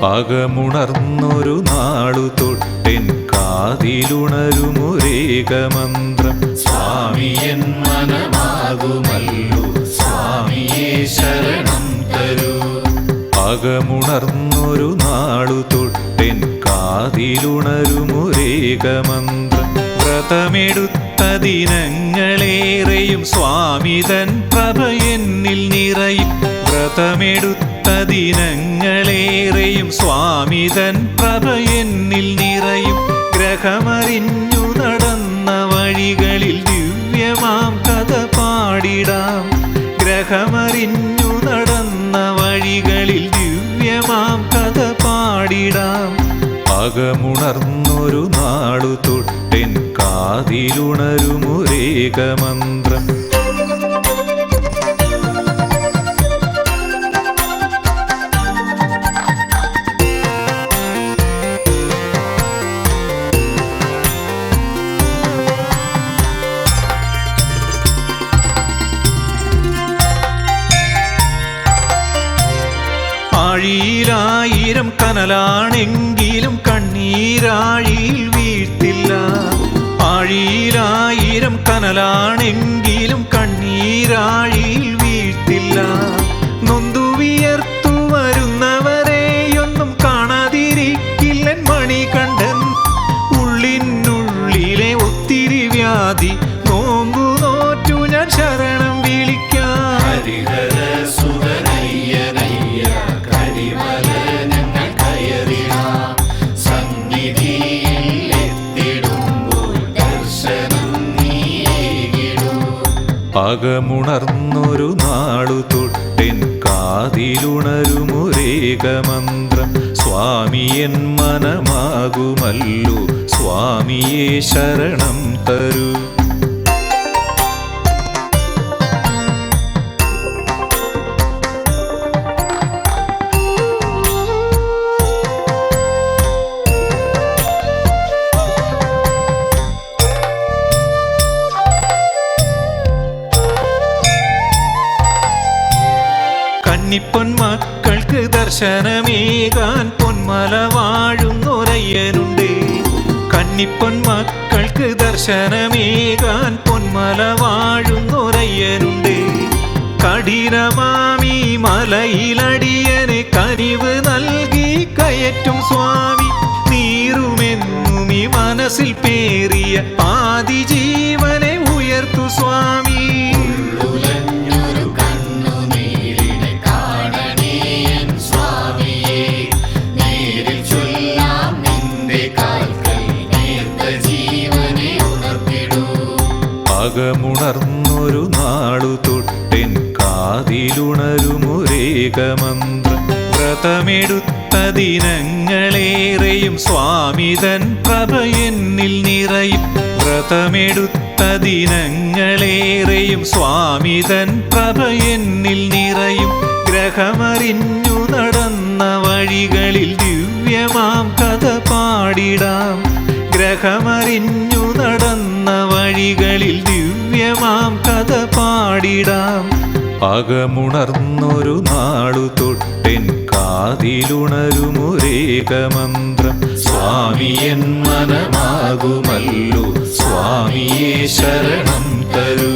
അകമുണർന്നൊരു നാളു തൊട്ടെൻ കാതിലുണരുമൊരേകമന്ത്രം സ്വാമിയൻ മനമാകുമല്ലോ സ്വാമിയേ ശരണം തരൂ. അകമുണർന്നൊരു നാളു തൊട്ടെൻ കാതിലുണരുമൊരേകമന്ത്രം വ്രതമെടുത്ത ദിനങ്ങളേറെയും സ്വാമിതൻ പ്രഭയെന്നിൽ നിറയും. വ്രതമെടുത്ത ദിനങ്ങളേറെയും സ്വാമിതൻ പ്രഭയെന്നിൽ നിറയും. ഗ്രഹമറിഞ്ഞു നടന്ന വഴികളിൽ ദിവ്യമാം കഥ പാടിടാം. ഗ്രഹമറിഞ്ഞു നടന്ന വഴികളിൽ ദിവ്യമാം കഥ പാടിടാം. അകമുണർന്നൊരു നാളു തൊട്ടെൻ കാതിലുണരുമൊരേകമന്ത്രം ആഴിയിലായിരം കനലാണെങ്കിലും കണ്ണീരാഴിയിൽ വീഴ്ത്തില്ല. ആഴിയിലായിരം കനലാണെങ്കിലും കണ്ണീരാഴിയിൽ വീഴ്ത്തില്ല. നൊന്തു വിയർത്തു വരുന്നവരെയൊന്നും കാണാതിരിക്കില്ലൻ മണികണ്ഠൻ. ഉള്ളിനുള്ളിലെ ഒത്തിരി വ്യാധി നോമ്പു നോറ്റു ഞാൻ ശരണം വിളിക്കാം. അകമുണർന്നൊരു നാളു തൊട്ടെൻ കാതിലുണരുമൊരേകമന്ത്രം സ്വാമിയൻ മനമാകുമല്ലോ സ്വാമിയേ ശരണം തരൂ. കന്നിപ്പൊന്മക്കൾക്ക് ദർശനമേകാൻ പൊന്മല വാഴുന്നൊരയ്യനുണ്ട്. കന്നിപ്പൊന്മക്കൾക്ക് ദർശനമേകാൻ പൊന്മല വാഴുന്നൊരയ്യനുമി കഠിനമാമി മലയിലടിയന് കനിവ് നൽകി കയറ്റും സ്വാമി. നീറുമെന്നും ഈ മനസ്സിൽ പേറിയ ആദിജീവനെ ഉയർത്തു സ്വാമി. അകമുണർന്നൊരു നാളു തൊട്ടെൻ കാതിലുണരുമൊരേകമന്ത്രം വ്രതമെടുത്ത ദിനങ്ങളേറെയും സ്വാമിതൻ പ്രഭയെന്നിൽ നിറയും. വ്രതമെടുത്ത ദിനങ്ങളേറെയും സ്വാമിതൻ പ്രഭയെന്നിൽ നിറയും. ഗ്രഹമറിഞ്ഞു നടന്ന വഴികളിൽ ദിവ്യമാം കഥ പാടിടാം. ഗ്രഹമറിഞ്ഞു നടന്ന വഴികളിൽ ദിവ്യമാം കഥ പാടിടാം. അകമുണർന്നൊരു നാളു തൊട്ടെൻ കാതിലുണരുമൊരേകമന്ത്രം സ്വാമിയൻ മനമാകുമല്ലോ സ്വാമിയേ ശരണം തരൂ.